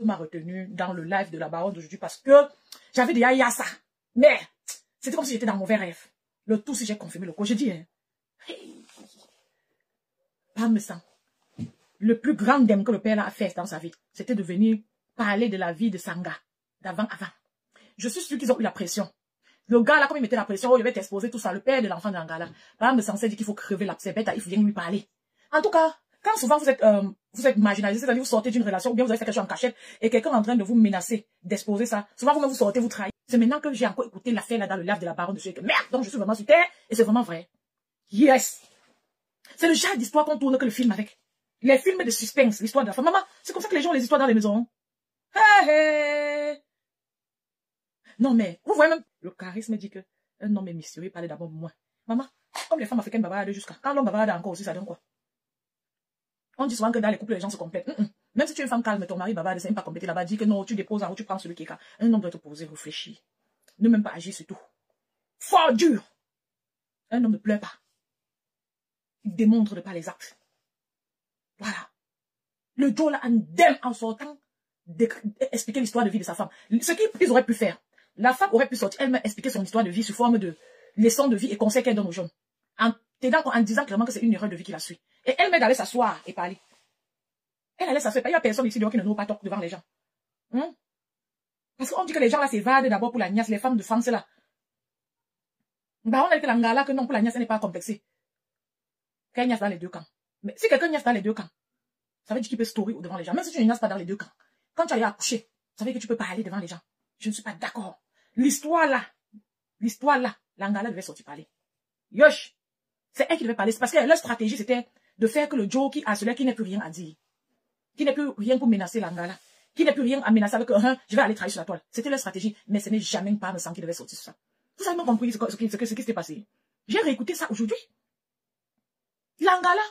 m'a retenu dans le live de la baronne d'aujourd'hui parce que j'avais déjà eu ça. Mais c'était comme si j'étais dans un mauvais rêve. Le tout, si j'ai confirmé le coup, j'ai dit, hein, hey, pas me sent. Le plus grand dème que le père a fait dans sa vie, c'était de venir parler de la vie de Sanga, d'avant. Je suis sûr qu'ils ont eu la pression. Le gars là, comme il mettait la pression, il devait t'exposer tout ça, le père de l'enfant d'un gars là. Pas me sensé dit qu'il faut crever la bête, il faut bien lui parler. En tout cas, quand souvent vous êtes marginalisé, c'est-à-dire vous sortez d'une relation, ou bien vous avez fait quelque chose en cachette, et quelqu'un est en train de vous menacer, d'exposer ça, souvent vous-même vous sortez, vous trahissez. C'est maintenant que j'ai encore écouté l'affaire là dans le live de la baronne de que merde, donc je suis vraiment sur terre, et c'est vraiment vrai. Yes! C'est le genre d'histoire qu'on tourne que le film avec. Les films de suspense, l'histoire de la femme. Maman, c'est comme ça que les gens ont les histoires dans les maisons. Hey, hey. Non mais, vous voyez même, le charisme dit que un homme est mystérieux, parlait d'abord de moi. Maman, comme les femmes africaines bavardent jusqu'à quand l'homme bavarde encore aussi, ça donne quoi? On dit souvent que dans les couples, les gens se complètent. Même si tu es une femme calme, ton mari bavarde, c'est même pas complété là-bas, dit que non, tu déposes en haut, tu prends celui qui est calme. Un homme doit te poser, réfléchir. Ne même pas agir sur tout. Fort dur. Un homme ne pleure pas. Il démontre de par les actes. Voilà. Le Joe là, en sortant, expliquer l'histoire de vie de sa femme. Ce qu'ils auraient pu faire. La femme aurait pu sortir elle-même expliquer son histoire de vie sous forme de leçons de vie et conseils qu'elle donne aux jeunes. En disant clairement que c'est une erreur de vie qui la suit. Et elle-même allait s'asseoir et parler. Elle allait s'asseoir. Il n'y a personne ici qui ne nous pas talk devant les gens. Parce qu'on dit que les gens là s'évadent d'abord pour la niasse, les femmes de France là. Bah on a dit que la ngala que non, pour la niasse, elle n'est pas complexée. Qu'elle niasse dans les deux camps. Mais si quelqu'un niasse dans les deux camps, ça veut dire qu'il peut story devant les gens. Même si tu ne niasses pas dans les deux camps. Quand tu allais accoucher, ça veut dire que tu peux parler devant les gens. Je ne suis pas d'accord. L'histoire là, l'angala devait sortir parler. Yosh, c'est elle qui devait parler. C'est parce que leur stratégie, c'était de faire que le Joe qui a celui qui n'a plus rien à dire. Qui n'a plus rien pour menacer l'angala. Qui n'a plus rien à menacer avec je vais aller travailler sur la toile. C'était leur stratégie. Mais ce n'est jamais pas me semble qui devait sortir sur ça. Vous avez même compris ce qui s'était passé. J'ai réécouté ça aujourd'hui. L'angala,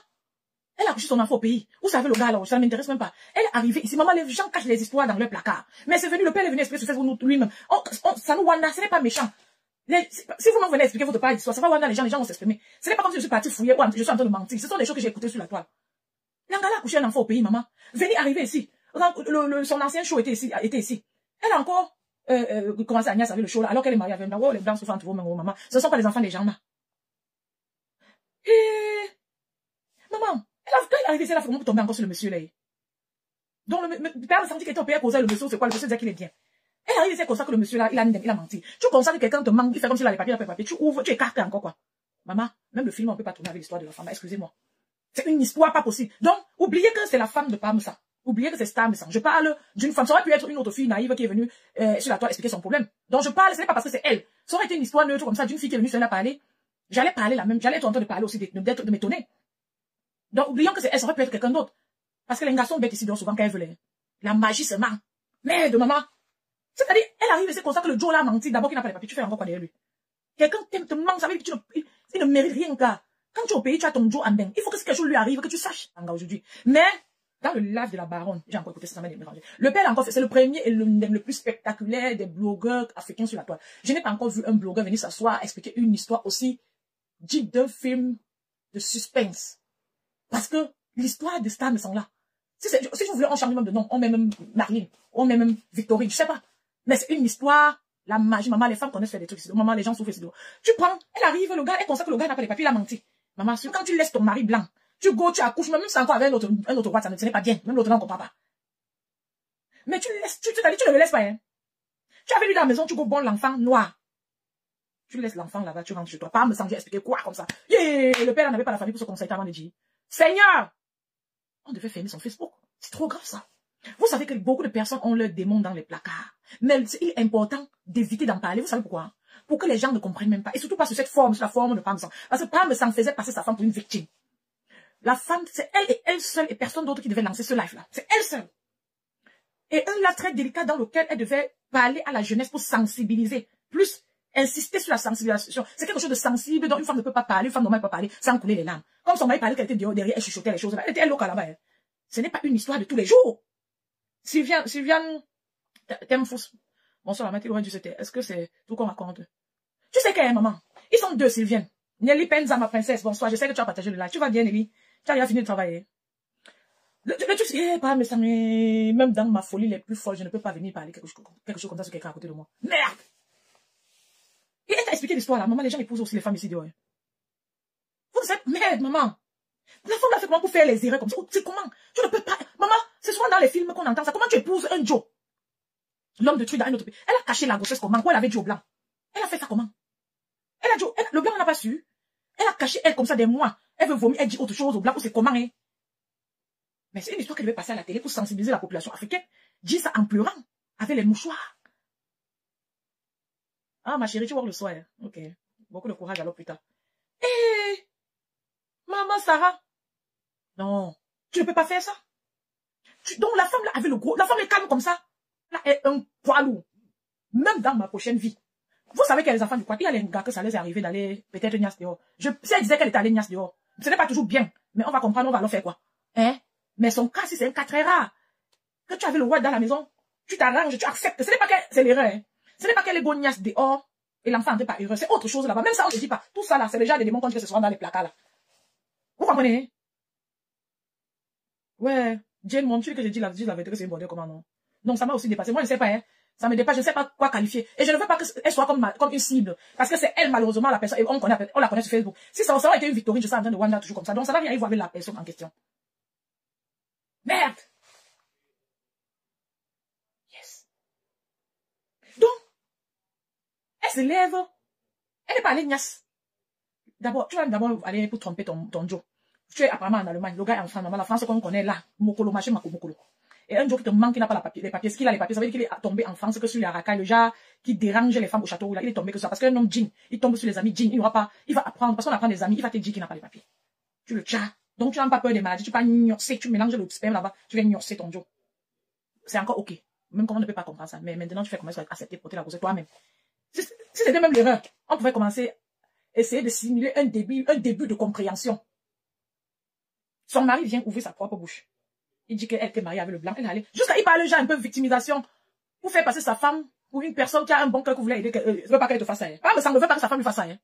elle a couché son enfant au pays. Vous savez, le gars là, ça ne m'intéresse même pas. Elle est arrivée ici. Maman, les gens cachent les histoires dans leur placard. Mais c'est venu, le père est venu expliquer sur Facebook lui-même. Ça nous wanda, ce n'est pas méchant. Si vous m'en venez expliquer votre part d'histoire, ça va wanda, les gens vont s'exprimer. Ce n'est pas comme si je suis partie fouiller ou je suis en train de mentir. Ce sont des choses que j'ai écoutées sur la toile. L'angala a couché un enfant au pays, maman. Venez arriver ici. Son ancien show était ici. Elle a encore commencé à niaiser avec le show là, alors qu'elle est mariée avec un les blancs souffrent entre vous, maman. Ce ne sont pas les enfants des gens là. Maman, quand il est arrivé, c'est là pour tomber encore sur le monsieur là. Donc le père me sentit qu'il était au pays causé le monsieur, c'est quoi? Le monsieur disait qu'il est bien. Elle arrive, c'est comme ça que le monsieur là, il a menti. Tu constates que quelqu'un te manque, il fait comme s'il a les papiers, tu ouvres, tu écartes encore quoi. Maman, même le film, on ne peut pas tourner avec l'histoire de la femme, excusez-moi. C'est une histoire pas possible. Donc, oubliez que c'est la femme de Parmesan. Oubliez que c'est Parmesan. Je parle d'une femme. Ça aurait pu être une autre fille naïve qui est venue sur la toile expliquer son problème. Donc je parle, ce n'est pas parce que c'est elle. Ça aurait été une histoire neutre comme ça, d'une fille qui est venue sur elle parler. J'allais parler la même, j'allais être en train de parler aussi, de m'étonner. Donc, oublions que elle aurait pu être quelqu'un d'autre. Parce que les garçons bêtes ici, donc souvent, quand elles veulent. La magie se ment. Merde, maman. C'est-à-dire, elle arrive et c'est comme ça que le Joe l'a menti. D'abord, qu'il n'a pas les papiers, tu fais encore quoi derrière lui. Quelqu'un te ment, ça veut dire que il ne mérite rien, gars. Quand tu es au pays, tu as ton Joe en dingue. Il faut que si quelque chose lui arrive, que tu saches, aujourd'hui. Mais, dans le live de la baronne, j'ai encore écouté ça, ça m'a dérangé. Le père encore fait, c'est le premier et le plus spectaculaire des blogueurs africains sur la toile. Je n'ai pas encore vu un blogueur venir s'asseoir, expliquer une histoire aussi deep d'un film de suspense. Parce que l'histoire de Star me semble là. Si je voulais un changement de nom, on met même Marlene, on met même Victorine, je sais pas. Mais c'est une histoire, la magie. Maman, les femmes connaissent faire des trucs. Maman, les gens souffrent ici. Tu prends, elle arrive, le gars, elle constate que le gars n'a pas les papiers, il a menti. Maman, quand tu laisses ton mari blanc, tu accouches, même si c'est encore avec un autre roi, ça ne n'est pas bien. Même l'autre n'en comprend pas. Mais tu ne le laisses pas, hein. Tu avais lui dans la maison, tu go bon l'enfant noir. Tu laisses l'enfant là-bas, tu rentres chez toi. Pas me sentir expliquer quoi comme ça. Yeah, le père n'avait pas la famille pour se conseiller avant de dire. Seigneur! On devait fermer son Facebook. C'est trop grave ça. Vous savez que beaucoup de personnes ont leurs démons dans les placards. Mais il est important d'éviter d'en parler. Vous savez pourquoi? Pour que les gens ne comprennent même pas. Et surtout pas sur cette forme, sur la forme de Parmesan. Parce que Parmesan faisait passer sa femme pour une victime. La femme, c'est elle et elle seule et personne d'autre qui devait lancer ce live-là. C'est elle seule. Et un live très délicat dans lequel elle devait parler à la jeunesse pour sensibiliser. Plus insister sur la sensibilisation. C'est quelque chose de sensible dont une femme ne peut pas parler, une femme normale ne peut pas parler sans couler les larmes. Comme son mari parlait qu'elle était derrière, elle chuchotait les choses. Elle était loca là-bas. Ce n'est pas une histoire de tous les jours. Sylviane, t'aimes fausse. Bonsoir, Mathilde, ouais, est-ce que c'est tout qu'on raconte? Tu sais qu'elle est maman. Ils sont deux, Sylviane. Nelly Penza, ma princesse, bonsoir. Je sais que tu as partagé le live. Tu vas bien, Nelly? Tu as déjà fini de travailler. Le truc, c'est pas, mais ça me... Même dans ma folie les plus folles, je ne peux pas venir parler quelque chose comme ça sur quelqu'un à côté de moi. Merde! Et elle t'a expliqué l'histoire là. Maman, les gens épousent aussi les femmes ici dehors. Vous êtes merde, maman. La femme l'a fait comment pour faire les erreurs comme ça? C'est comment? Tu ne peux pas. Maman, c'est souvent dans les films qu'on entend ça. Comment tu épouses un Joe? L'homme de truc dans un autre pays. Elle a caché la grossesse comment? Pourquoi elle avait Joe blanc? Elle a fait ça comment? Elle a Joe. Le blanc n'a pas su. Elle a caché elle comme ça des mois. Elle veut vomir, elle dit autre chose au blanc. C'est comment, hein? Mais c'est une histoire qu'elle devait passer à la télé pour sensibiliser la population africaine. Dis ça en pleurant, avec les mouchoirs. Ah, ma chérie, tu vois le soir. Hein? Ok. Beaucoup de courage alors plus tard. Hé! Maman Sarah. Non. Tu ne peux pas faire ça. Donc la femme là avait le gros. La femme est calme comme ça. Là est un poids lourd. Même dans ma prochaine vie. Vous savez qu'il y a les enfants du quoi? Il y a les gars que ça les est arrivé d'aller peut-être niasse dehors. Si elle disait qu'elle était allée niasse dehors. Ce n'est pas toujours bien. Mais on va comprendre, on va leur faire quoi? Hein? Mais son cas, si c'est un cas très rare. Que tu avais le roi dans la maison, tu t'arranges, tu acceptes. Ce n'est pas qu'elle, c'est l'erreur. Hein. Ce n'est pas qu'elle est bonniasse dehors et l'enfant n'est pas heureux. C'est autre chose là-bas. Même ça, on ne se dit pas. Tout ça là, c'est déjà des démons qu'on dit que ce soit dans les placards là. Vous comprenez? Ouais. Jane, mon tu dis que j'ai dit la vérité que c'est une bonne comment non? Non, ça m'a aussi dépassé. Moi, je ne sais pas, hein. Ça me dépasse, je ne sais pas quoi qualifier. Et je ne veux pas qu'elle soit comme une cible. Parce que c'est elle, malheureusement, la personne. Et on la connaît sur Facebook. Si ça aurait été une Victorine, je serais en train de Wanda toujours comme ça. Donc, ça n'a rien à voir avec la personne en question. Merde! Yes. Donc, elle se lève. Elle n'est pas allée niasse. D'abord, tu vas d'abord aller pour tromper ton Joe. Tu es apparemment en Allemagne. Le gars est en France. La France qu'on connaît là. Mokolo, machin, mokolo. Et un Joe qui te manque, qui n'a pas les papiers. Ce qu'il a les papiers, ça veut dire qu'il est tombé en France que sur les racailles. Le genre qui dérange les femmes au château. Là, il est tombé que ça. Parce qu'un homme jean, il tombe sur les amis jean. Il n'aura pas, il va apprendre. Parce qu'on apprend des amis, il va te dire qu'il n'a pas les papiers. Tu le tchas. Donc, tu n'as pas peur des maladies. Tu pas gnosser. Tu mélanges le sperme là-bas. Tu viens gnosser ton Joe. C'est encore ok. Même quand on ne peut pas comprendre ça. Mais maintenant, tu fais comment ça va accepter porter la grossesse toi-même. Si c'était même l'erreur, on pouvait commencer à essayer de simuler un début de compréhension. Son mari vient ouvrir sa propre bouche. Il dit qu'elle était mariée avec le blanc. Elle allait. Jusqu'à il parle déjà un peu victimisation. Pour faire passer sa femme pour une personne qui a un bon cœur que vous voulez aider. Ne veut pas qu'elle te fasse ça. Hein. Pas me semble, ne veut pas que sa femme lui fasse ça. Hein.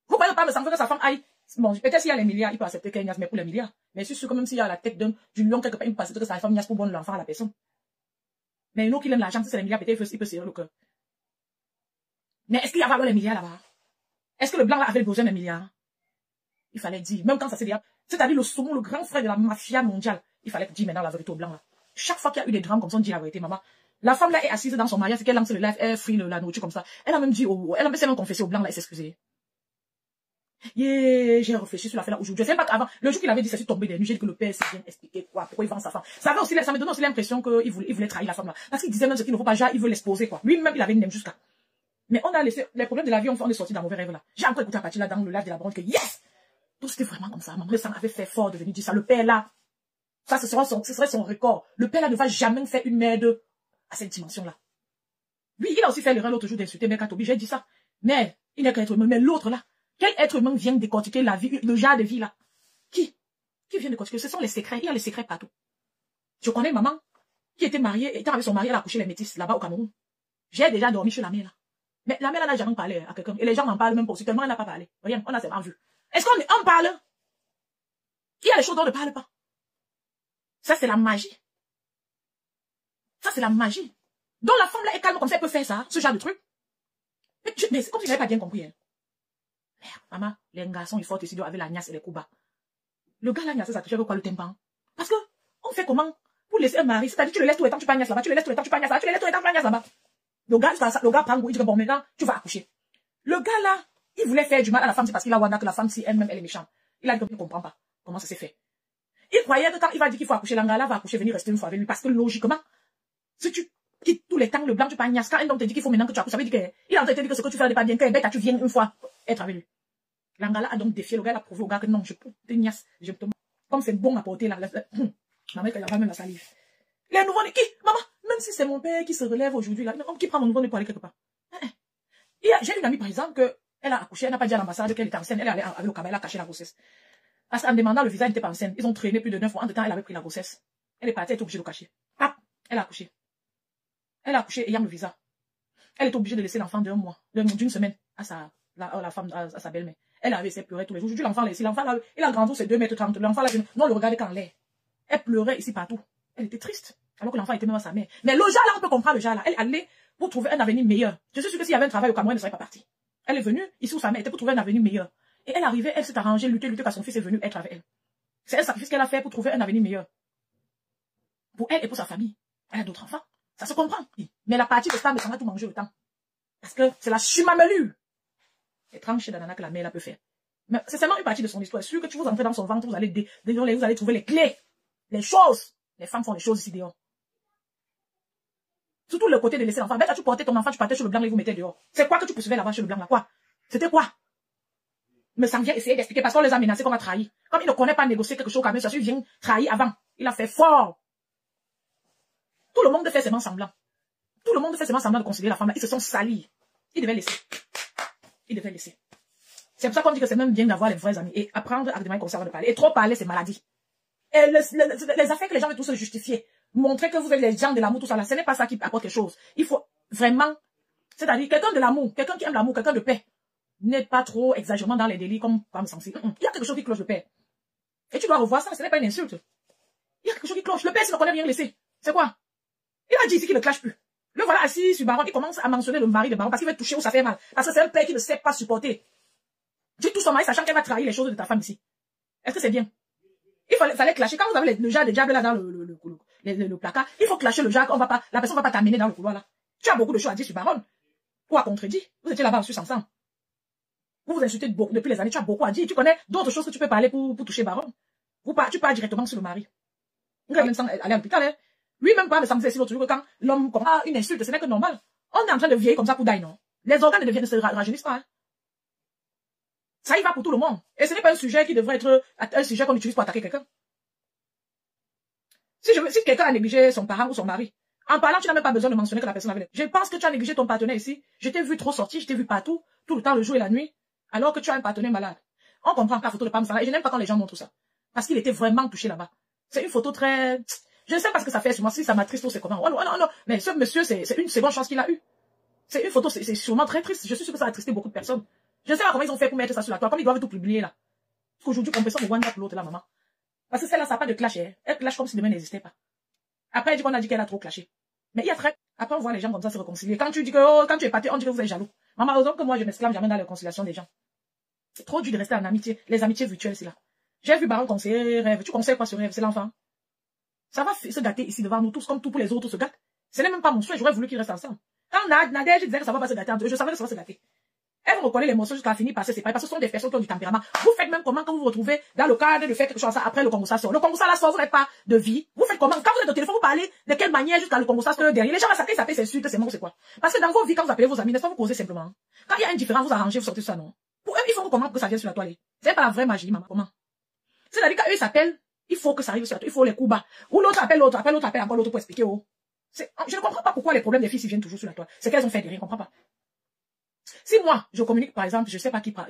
Vous voyez pas me semble que sa femme aille. Bon, peut-être s'il y a les milliards, il peut accepter qu'elle niasse, mais pour les milliards. Mais je suis sûr que même s'il y a la tête du lion quelque part, il peut accepter que sa femme niasse pour bon l'enfant à la personne. Mais nous qui aime l'argent, si c'est les milliards, peut-être il peut serrer le cœur. Mais est-ce qu'il y avait les milliards là-bas? Est-ce que le blanc là avait besoin des milliards? Il fallait dire, même quand ça s'est dit, c'est-à-dire le saumon, le grand frère de la mafia mondiale, il fallait dire maintenant la vérité au blanc là. Chaque fois qu'il y a eu des drames comme ça, on dit la vérité, maman. La femme là est assise dans son mariage, c'est qu'elle lance le live, elle free la nourriture comme ça. Elle a même dit, elle a même confessé au blanc là et s'excuser. Yeah, j'ai réfléchi sur l'affaire là aujourd'hui. Je sais pas qu'avant, le jour qu'il avait dit, c'est tombé des nuits, j'ai dit que le père s'est bien expliqué quoi, pourquoi il vend sa femme. Ça me donnait aussi l'impression qu'il voulait trahir la femme là. Parce qu'il disait même ce qu'il ne faut pas, genre, il veut l'exposer quoi. Lui-même, il avait une jusqu'à. Mais on a laissé, les problèmes de la vie, on est sorti d'un mauvais rêve là. J'ai encore écouté à partir là dans le live de la bronze que yes! Tout c'était vraiment comme ça. Maman, ça m'avait fait fort de venir dire ça. Le père là, ça, ce serait son record. Le père là ne va jamais faire une merde à cette dimension là. Lui, il a aussi fait l'erreur l'autre jour d'insulter Mère Katobi. J'ai dit ça. Mais, il n'est qu'un être humain. Mais l'autre là, quel être humain vient décortiquer la vie, le genre de vie là? Qui vient décortiquer? Ce sont les secrets. Il y a les secrets partout. Je connais une maman qui était mariée, étant avec son mari, elle a accouché les métis là-bas au Cameroun. J'ai déjà dormi chez la mère là. Mais la mère là n'a jamais parlé à quelqu'un. Et les gens n'en parlent même pas aussi. Tellement elle n'a pas parlé. Rien, on a seulement vu. Est-ce qu'on parle? Il y a les choses dont on ne parle pas. Ça, c'est la magie. Ça, c'est la magie. Donc la femme là est calme comme ça, elle peut faire ça, ce genre de truc. Mais c'est comme si je n'avais pas bien compris. Hein. Merde, maman, les garçons, il faut ici avec la niasse et les coups bas. Le gars là, niasse, ça touche avec quoi le tympan? Parce que, on fait comment pour laisser un mari? C'est-à-dire, tu le laisses tout le temps, tu pas niasse là-bas, tu le laisses tout le temps, tu pas niasse là-bas, tu le laisses tout le temps, tu pas niasse là-bas. Le gars prend goût, il dit que bon, maintenant, tu vas accoucher. Le gars là, il voulait faire du mal à la femme, c'est parce qu'il a Wanda que la femme, si elle-même, elle est méchante. Il a dit qu'il ne comprend pas comment ça s'est fait. Il croyait que quand il va dire qu'il faut accoucher, l'angala va accoucher, venir rester une fois avec lui. Parce que logiquement, si tu quittes tout le temps le blanc, tu pas niasse. Quand un homme te dit qu'il faut maintenant que tu accouches, ça veut dire qu'il est en train de te dire que ce que tu fais n'est pas bien, que bête, tu viens une fois être avec lui. L'angala a donc défié, le gars a prouvé au gars que non, je peux te niasse. Comme c'est bon à porter là. Maman, elle a même la salive. Les nouveaux-nés, qui? Maman, même si c'est mon père qui se relève aujourd'hui, là, qui prend mon nouveau-né pour aller quelque part? J'ai une amie, par exemple, que elle a accouché, elle n'a pas dit à l'ambassade qu'elle était enceinte, elle est allée avec le caméra, elle a caché la grossesse. Parce qu'en demandant le visa, elle n'était pas enceinte. Ils ont traîné plus de 9 mois. En temps, elle avait pris la grossesse. Elle est partie, elle est obligée de le cacher. Hop, elle a accouché. Elle a accouché ayant le visa. Elle est obligée de laisser l'enfant d'un mois, d'une semaine à sa belle-mère. Elle avait essayé de pleurer tous les jours. Aujourd'hui, l'enfant là, si l'enfant là, il a grandi, c'est 2,30 m. L'enfant là, non, le regardez qu'en l'air. Elle pleurait ici partout. Elle était triste. Alors que l'enfant était même à sa mère. Mais le genre là, on peut comprendre le genre là. Elle allait pour trouver un avenir meilleur. Je suis sûre que s'il y avait un travail au Cameroun, elle ne serait pas partie. Elle est venue ici où sa mère était pour trouver un avenir meilleur. Et elle arrivait, elle s'est arrangée, lutter, quand son fils est venu être avec elle. C'est un sacrifice qu'elle a fait pour trouver un avenir meilleur. Pour elle et pour sa famille. Elle a d'autres enfants. Ça se comprend. Mais la partie de ça me semble tout manger le temps. Parce que c'est la chumamelure. Étrange d'ananas que la mère là peut faire. Mais c'est seulement une partie de son histoire. Sûr que tu vous entrez dans son ventre, vous allez trouver les clés, les choses. Les femmes font les choses ici dehors. Surtout le côté de laisser l'enfant. Ben, quand tu portais ton enfant, tu partais sur le blanc et vous mettez dehors. C'est quoi que tu poursuivais là-bas sur le blanc là? Quoi? C'était quoi? Mais ça vient essayer d'expliquer parce qu'on les a menacés, qu'on a trahi. Comme il ne connaît pas négocier quelque chose quand même, ça vient trahir avant. Il a fait fort. Tout le monde fait seulement semblant. Tout le monde fait seulement semblant de considérer la femme là. Ils se sont salis. Ils devaient laisser. Ils devaient laisser. C'est pour ça qu'on dit que c'est même bien d'avoir les vrais amis et apprendre à demander comme ça avant de parler. Et trop parler, c'est maladie. Et les affaires que les gens veulent tous se justifier, montrer que vous êtes les gens de l'amour, tout ça là, ce n'est pas ça qui apporte quelque chose. Il faut vraiment, c'est-à-dire quelqu'un de l'amour, quelqu'un qui aime l'amour, quelqu'un de paix, n'êtes pas trop exagérément dans les délits comme sensible. Il y a quelque chose qui cloche le père. Et tu dois revoir ça, ce n'est pas une insulte. Il y a quelque chose qui cloche. Le père, s'il ne connaît rien laisser. C'est quoi? Il a dit ici qu'il ne clash plus. Le voilà assis sur Baron, il commence à mentionner le mari de Baron parce qu'il veut toucher où ça fait mal. Parce que c'est un père qui ne sait pas supporter. Dis tout son mari, sachant qu'elle va trahir les choses de ta femme ici. Est-ce que c'est bien? Il fallait clasher. Quand vous avez le jar de diable là dans le placard, il faut clasher le jar, la personne ne va pas t'amener dans le couloir là. Tu as beaucoup de choses à dire sur Baron. Ou à contredire. Vous étiez là-bas ensuite ensemble. Vous vous insultez beaucoup depuis les années, tu as beaucoup à dire. Tu connais d'autres choses que tu peux parler pour toucher Baron. Tu parles directement sur le mari. Vous allez même aller à l'hôpital, hein. Lui-même pas me semble si l'autre jour que quand l'homme a une insulte, ce n'est que normal. On est en train de vieillir comme ça pour d'ailleurs, non? Les organes ne se rajeunissent pas, hein. Ça y va pour tout le monde. Et ce n'est pas un sujet qui devrait être un sujet qu'on utilise pour attaquer quelqu'un. Si quelqu'un a négligé son parent ou son mari, en parlant, tu n'as même pas besoin de mentionner que la personne avait... Je pense que tu as négligé ton partenaire ici. Je t'ai vu trop sortir, je t'ai vu partout, tout le temps, le jour et la nuit, alors que tu as un partenaire malade. On comprend que la photo de Pam Salah, et je n'aime pas quand les gens montrent ça. Parce qu'il était vraiment touché là-bas. C'est une photo très... Je ne sais pas ce que ça fait sur moi, si ça m'attriste ou c'est comment. Oh non. Mais ce monsieur, c'est une seconde chance qu'il a eue. C'est une photo, c'est sûrement très triste. Je suis sûr que ça a attristé beaucoup de personnes. Je ne sais pas comment ils ont fait pour mettre ça sur la toile, comme ils doivent tout publier là. Parce qu'aujourd'hui, on peut ça de Wanda pour l'autre là, maman. Parce que celle-là, ça n'a pas de clash, hein. Elle clash comme si demain n'existait pas. Après, elle dit qu'on a dit qu'elle a trop clashé. Mais il y a très... Après, on voit les gens comme ça se réconcilier. Quand tu dis que, quand tu es parti, on dit que vous êtes jaloux. Maman, heureusement que moi, je m'exclame jamais dans la réconciliation des gens. C'est trop dur de rester en amitié. Les amitiés virtuelles, c'est là. J'ai vu Baron conseiller rêve. Tu conseilles quoi sur rêve? C'est l'enfant. Ça va se gâter ici devant nous tous, comme tout pour les autres se gâtent. Ce n'est même pas mon souhait, j'aurais voulu qu'ils restent ensemble. Quand Nadège disait que ça va pas se gâter entre eux, je savais que ça va se gâter. Elles vont recoller les morceaux jusqu'à finir par se séparer, parce que ce sont des personnes qui ont du tempérament. Vous faites même comment quand vous vous retrouvez dans le cadre de faire quelque chose ça après le conversation. Le conversation là sort, vous n'êtes pas de vie. Vous faites comment? Quand vous êtes au téléphone, vous parlez de quelle manière jusqu'à le conversation derrière. Les gens vont s'appeler, c'est sûr que c'est bon, c'est quoi? Parce que dans vos vies, quand vous appelez vos amis, n'est-ce pas, vous causez simplement. Quand il y a un différent, vous arrangez, vous sortez ça, non? Pour eux, il faut comprendre que ça vient sur la toile. C'est pas la vraie magie, maman. Comment? C'est-à-dire qu'eux, ils s'appellent, il faut que ça arrive sur la toile, il faut les coups bas. Ou l'autre appelle l'autre, appelle encore l'autre pour expliquer, oh. Je ne comprends pas pourquoi les problèmes des filles viennent toujours sur la toile. C'est qu'elles ont fait des rien, je ne comprends pas. Si moi, je communique, par exemple, je ne sais pas qui parle,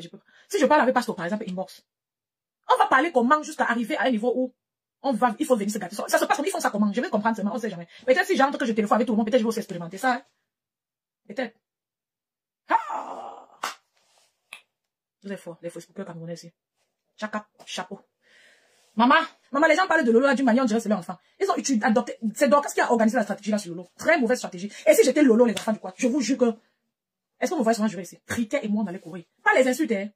si je parle avec Pastor, par exemple, inbox, on va parler comment jusqu'à arriver à un niveau où il faut venir se gâter. Ça se passe comme ils font ça comment? Je vais comprendre seulement, on ne sait jamais. Peut-être si j'entre que je téléphone avec tout le monde, peut-être je vais aussi expérimenter ça. Hein? Peut-être. Ah! Vous êtes forts, les Facebookers camerounais ici. Chapeau. Maman, les gens parlent de Lolo d'une manière, on dirait que c'est leur enfant. Ils ont adopté, c'est Dorcas qui a organisé la stratégie là sur Lolo. Très mauvaise stratégie. Et si j'étais Lolo, les enfants du quoi, je vous jure que, est-ce que vous voyez souvent jurer ici? Cricket et moi, on allait courir. Pas les insultes, hein.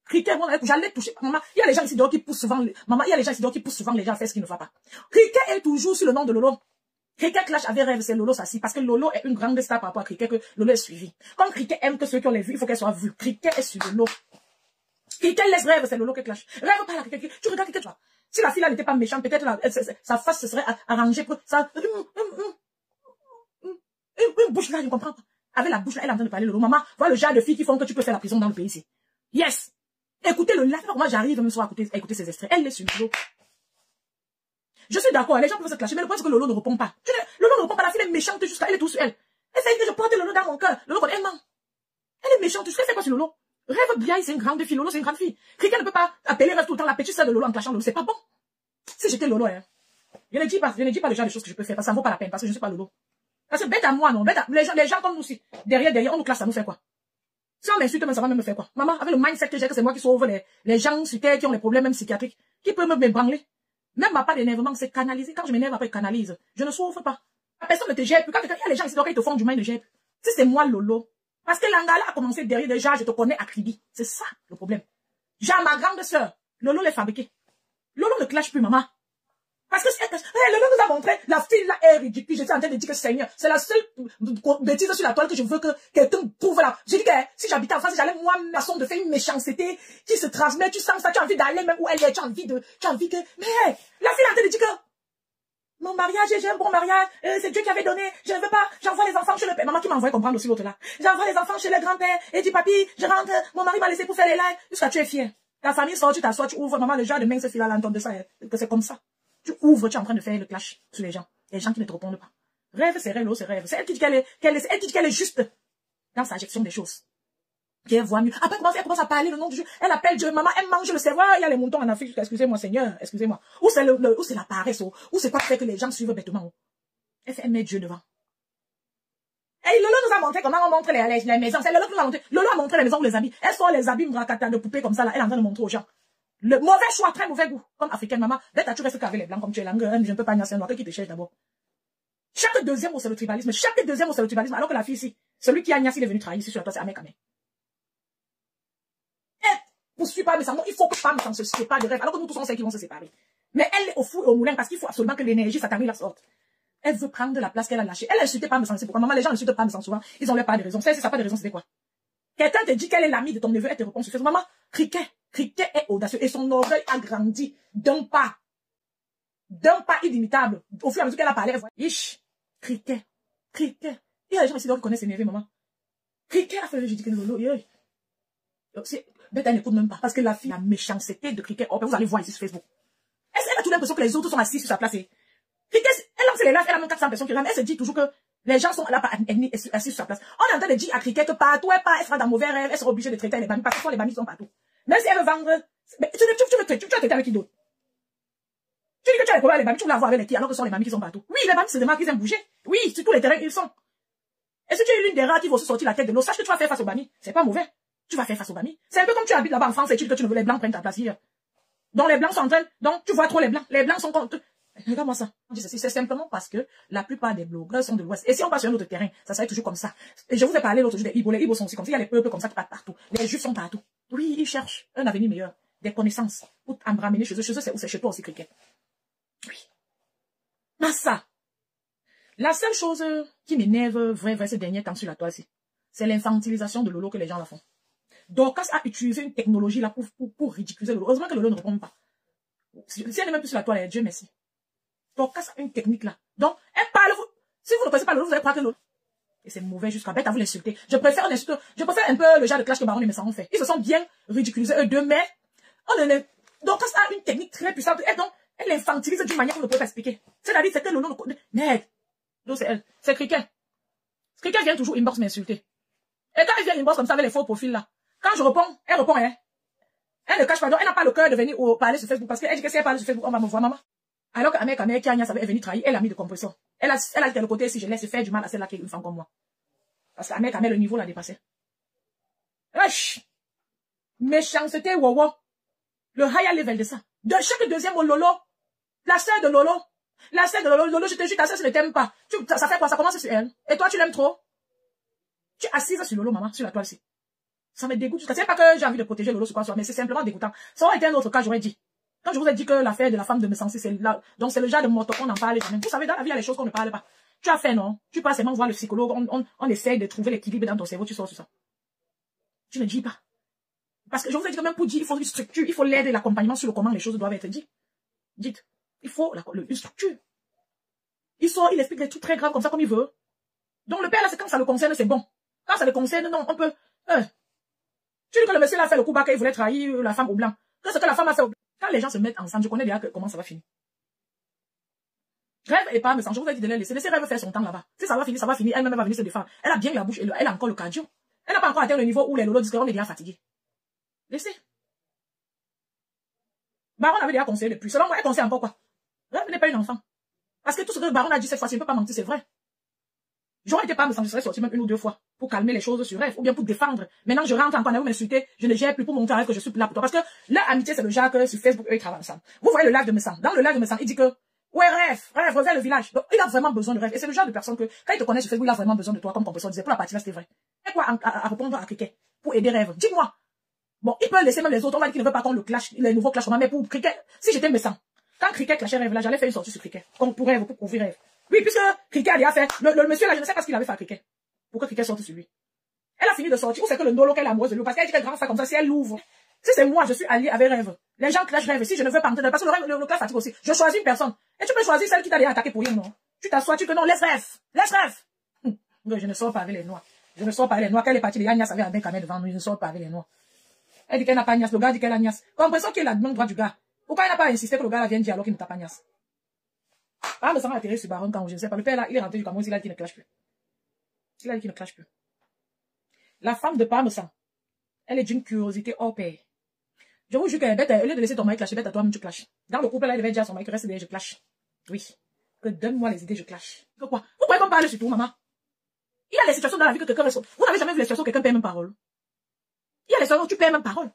Cricket et moi, on allait courir. J'allais toucher. Maman, il y a les gens ici dehors qui poussent souvent, maman, il y a les gens ici dehors qui poussent souvent les gens à faire ce qu'ils ne font pas. Cricket est toujours sur le nom de Lolo. Cricket clash avec rêve, c'est Lolo, ça si. Parce que Lolo est une grande star par rapport à Cricket, que Lolo est suivi. Comme Cricket aime que ceux qui ont les vues, il faut qu'elle soit vue. Cricket est sur Lolo. Cricket laisse rêve, c'est Lolo qui clash. Rêve pas la Cricket. Tu regardes Cricket, tu vois. Si la fille là n'était pas méchante, peut-être sa face se serait arrangée pour ça. Une bouche là, je ne comprends pas. Avec la bouche là, elle est en train de parler Lolo. Maman, voilà le genre de filles qui font que tu peux faire la prison dans le pays ici. Yes. Écoutez le live, moi j'arrive même soir à écouter ces extraits. Elle est sur Lolo. Je suis d'accord, les gens peuvent se clasher, mais le point c'est que Lolo ne répond pas. Lolo ne répond pas, la fille est méchante jusqu'à elle est tout sur elle. Elle sait que je porte Lolo dans mon cœur. Lolo connaît, elle ment. Elle est méchante, tu sais quoi sur Lolo? Rêve bien, c'est une grande fille. Lolo, c'est une grande fille. Quelqu'un ne peut pas appeler rêve tout le temps la petite sœur de Lolo en clashant Lolo. C'est pas bon. Si j'étais Lolo, hein. Je ne dis pas le genre de choses que je peux faire, parce que ça ne vaut pas la peine, parce que je ne suis pas Lolo. Parce que bête à moi, non, les gens comme nous aussi. Derrière, on nous classe, ça nous fait quoi? Si on m'insulte, ça va même me faire quoi? Maman, avec le mindset que j'ai, que c'est moi qui sauve les gens sur terre qui ont les problèmes même psychiatriques, qui peut me branler? Même ma part d'énervement, c'est canalisé. Quand je m'énerve, après, je canalise. Je ne souffre pas. La personne ne te gère plus. Quand il y a les gens ici, donc, ils te font du mal, ils ne gèrent plus. Si c'est moi, Lolo. Parce que Langala a commencé derrière déjà, je te connais à Kribi. C'est ça, le problème. J'ai ma grande sœur. Lolo l'est fabriqué. Lolo ne clash plus, maman. Parce que Lolo nous a montré, la fille là est ridicule. J'étais en train de dire que Seigneur, c'est la seule bêtise sur la toile que je veux que quelqu'un prouve là. J'ai dit que si j'habitais en France, j'allais moi, façon de faire une méchanceté qui se transmet, tu sens ça, tu as envie d'aller même où elle est, tu as envie que, mais la fille là en train de dire que mon mariage, j'ai un bon mariage, c'est Dieu qui avait donné, je ne veux pas, j'envoie les enfants chez le père. Maman qui m'a envoyé comprendre aussi l'autre là. J'envoie les enfants chez le grand-père et dit papi, je rentre, mon mari m'a laissé pour faire les lives. Jusqu'à tu es fier. Ta famille sort, tu t'assois, tu ouvres, maman, le genre de main, ce fil-là, l'entend de ça, que c'est comme ça. Tu ouvres, tu es en train de faire le clash sur les gens qui ne te répondent pas. Rêve, c'est rêve, c'est rêve. C'est elle qui dit qu'elle est juste dans sa gestion des choses. Qu'elle voit mieux. Après, elle commence à parler le nom du Dieu. Elle appelle Dieu, maman, elle mange le cerveau. Il y a les moutons en Afrique. Excusez-moi, Seigneur, excusez-moi. Ou c'est la paresse, ou c'est quoi qui fait que les gens suivent bêtement. Elle met Dieu devant. Et Lolo nous a montré comment on montre les maisons. C'est Lolo qui nous a montré. Lolo a montré les maisons ou les habits. Elle sort les habits mrakata de poupées comme ça, là. Elle est en train de montrer aux gens. Le mauvais choix, très mauvais goût. Comme africaine, maman. Bête, tu restes qu'avec les blancs comme tu es langue. Je ne peux pas y un noir qui te cherche d'abord. Chaque deuxième mot, c'est le tribalisme. Chaque deuxième mot, c'est le tribalisme. Alors que la fille ici, celui qui a Nias, il est venu trahir ici sur la toi, c'est Ahmed Kamé. Elle poursuit pas, mais ça, non, il faut que femme ne se sépare de rêve. Alors que nous tous, on sait qu'ils vont se séparer. Mais elle est au four et au moulin parce qu'il faut absolument que l'énergie satanique la sorte. Elle veut prendre la place qu'elle a lâchée. Elle insultait pas, mais c'est pourquoi. Maman, les gens n'insultent pas, mais souvent, ils ont leur pas de raison. Si ça n'a pas de raison, c'était quoi? Quelqu'un te dit qu'elle est l'amie de ton neveu, elle te répond sur Facebook. Maman, Cricket est audacieux et son orgueil a grandi d'un pas illimitable. Au fur et à mesure qu'elle a parlé, elle voit, Cricket. Il y a des gens ici qui connaissent ses neveux, maman. Cricket a fait le judiciaire de Lolo. Bête, elle n'écoute même pas. Parce que la fille, la méchanceté de Cricket, vous allez voir ici sur Facebook. Elle a tout l'impression que les autres sont assis sur sa place. Cricket, elle lance les lives, elle a même 400 personnes qui regardent. Elle se dit toujours que les gens sont là, assis sur sa place. On est en train de dire à Cricket que partout, elle sera dans mauvais rêve, elle sera obligée de traiter les bamis, parce que les bamis sont partout. Même si elle veut vendre, mais tu vas traiter avec qui d'autre? Tu dis que tu as les problèmes, les bamis, tu veux l'avoir avec les qui, alors que ce sont les bamis qui sont partout. Oui, les bamis se demandent qu'ils aiment bouger. Oui, sur tous les terrains, ils sont. Et si tu es l'une des rares qui va aussi sortir la tête de l'eau, sache que tu vas faire face aux bamis. C'est pas mauvais. Tu vas faire face aux bamis. C'est un peu comme tu habites là-bas en France et tu dis que tu ne veux les blancs prennent ta place hier. Donc les blancs sont en train, donc tu vois trop les blancs. Les blancs sont contre. Regarde-moi ça. C'est simplement parce que la plupart des blogueurs sont de l'Ouest. Et si on passe sur un autre terrain, ça serait toujours comme ça. Et je vous ai parlé l'autre jour des Ibo. Les Ibo sont aussi comme ça. Il y a les peuples comme ça qui partent partout. Les Juifs sont partout. Oui, ils cherchent un avenir meilleur, des connaissances pour ramener chez eux. Chez eux, c'est chez toi aussi, Cricket. Oui. Massa. La seule chose qui m'énerve vrai ces derniers temps sur la toile, c'est l'infantilisation de Lolo que les gens la font. Dorcas a utilisé une technologie là pour ridiculiser Lolo. Heureusement que Lolo ne répond pas. Si elle n'est même plus sur la toile, Dieu merci. Dorcas a une technique là. Donc, elle parle. Si vous ne connaissez pas Lolo, vous allez croire que Lolo. Et c'est mauvais jusqu'à bête à vous l'insulter. Je préfère un peu le genre de clash que Baron et Messan ont fait. Ils se sont bien ridiculisés eux deux, mais Dorcas a une technique très puissante. Et donc, elle infantilise d'une manière qu'on ne peut pas expliquer. C'est-à-dire, c'est que Lolo ne connaît. Merde. Donc, c'est elle. C'est Cricket. Cricket vient toujours inbox m'insulter. Et quand elle vient inbox comme ça avec les faux profils là, quand je réponds, elle répond, hein. Elle ne cache pas, donc elle n'a pas le cœur de venir parler sur Facebook parce qu'elle dit que si elle parle sur Facebook, on va me voir, maman. Alors qu'Amérique qui est venue trahir, elle a mis de compression. Elle a dit de le côté, si je laisse faire du mal à celle-là qui est une femme comme moi. Parce qu'Amérique, le niveau l'a dépassé. Wesh! Méchanceté, wow. Le higher level de ça. De chaque deuxième mot, Lolo. La sœur de Lolo. Lolo, je te jure, ta sœur, je ne t'aime pas. Ça fait quoi? Ça commence sur elle. Et toi, tu l'aimes trop? Tu es assise sur Lolo, maman, sur la toile ici. Ça me dégoûte. C'est pas que j'ai envie de protéger Lolo sur quoi soit, mais c'est simplement dégoûtant. Ça aurait été un autre cas, j'aurais dit. Quand je vous ai dit que l'affaire de la femme de Messancy, c'est là. Donc c'est le genre de moto qu'on en parle jamais. Vous savez, dans la vie, il y a des choses qu'on ne parle pas. Tu as fait, non? Tu passes seulement voir le psychologue, on essaye de trouver l'équilibre dans ton cerveau, tu sors sur ça. Tu ne dis pas. Parce que je vous ai dit que même pour dire, il faut une structure, il faut l'aide et l'accompagnement sur le comment les choses doivent être dites. Dites. Il faut une structure. Il sort, il explique des trucs très graves comme ça, comme il veut. Donc le père, là, c'est quand ça le concerne, c'est bon. Quand ça le concerne, non, on peut... Tu dis que le monsieur là fait le coup bas qu'il voulait trahir la femme au blanc. Que ce que la femme a fait au blanc. Quand les gens se mettent ensemble, je connais déjà comment ça va finir. Rêve et pas me je vous ai dit de les laisser. Laissez Rêve faire son temps là-bas. Si ça va finir, elle-même va venir se défendre. Elle a bien la bouche, elle a encore le cardio. Elle n'a pas encore atteint le niveau où les lolos disent qu'on est déjà fatigué. Laissez. Baron avait déjà conseillé depuis. Selon moi, elle conseille encore quoi? Rêve n'est pas une enfant. Parce que tout ce que Baron a dit cette fois-ci, il ne peut pas mentir, c'est vrai. J'aurais été pas me sentir, je serais sorti même 1 ou 2 fois pour calmer les choses sur rêve ou bien pour défendre. Maintenant, je rentre encore, vous m'insultez, je ne gère plus pour montrer à rêve que je suis plus là pour toi. Parce que leur amitié, c'est le genre que sur Facebook, eux, ils travaillent ensemble. Vous voyez le live de Messang. Dans le live de Messang, il dit que, ouais, rêve, reviens le village. Donc, il a vraiment besoin de rêve. Et c'est le genre de personne que, quand il te connaît sur Facebook, il a vraiment besoin de toi, comme Compression disait. Pour la partie là, c'était vrai. Et quoi à répondre à Cricket pour aider rêve? Dis-moi. Bon, il peut laisser même les autres. On va dire qu'il ne veut pas qu'on le clash, les nouveaux clash. Mais pour Cricket, si j'étais Messang, quand Cricket clashait rêve là, j'allais faire une sortie sur Cricket. Comme pour rêve, pour couvrir rêve. Oui, puisque Cricket a déjà fait, le monsieur là, je ne sais pas ce qu'il avait fait à Cricket. Pour que Cricket sorte sur lui. Elle a fini de sortir. Ou c'est que le Ndolo qu'elle est amoureuse de lui. Parce qu'elle dit qu'elle grand frère comme ça, si elle l'ouvre. Si c'est moi, je suis alliée avec rêve. Les gens clashent rêve. Si je ne veux pas entrer, parce que le clash fatigue aussi. Je choisis une personne. Et tu peux choisir celle qui t'a déjà attaqué pour rien, non? Tu t'assois, tu que non, laisse rêve. Laisse rêve. Je ne sors pas avec les noirs. Je ne sors pas avec les noirs. Quand elle est partie, les Agnès avaient un bec à mettre devant nous. Je ne sors pas avec les noirs. Elle dit qu'elle n'a pas Agnès. Le gars dit qu'elle a Agnès. Compression qui est la main droite du gars. Pourquoi elle n'a pas insisté que le gars là vienne dire alors qu'il ne t'a pas Agnès? Ah, me semble atterrir sur Baron quand je ne sais pas. Le père là, il est rentré du Cameroun, il a dit qu'il ne clash plus. Il a dit qu'il ne clash plus. La femme de Parmesan, elle est d'une curiosité hors pair. Je vous jure qu'elle est bête, au lieu de laisser ton mari clasher, bête à toi-même, tu clashes. Dans le couple là, il devait dire à son mari que reste derrière, je clash. Oui. Que donne-moi les idées, je clash. Que quoi? Vous pouvez qu'on parle sur tout, maman? Il y a des situations dans la vie que quelqu'un reste. Vous n'avez jamais vu les situations où quelqu'un perd même parole. Il y a des situations où tu perds même parole.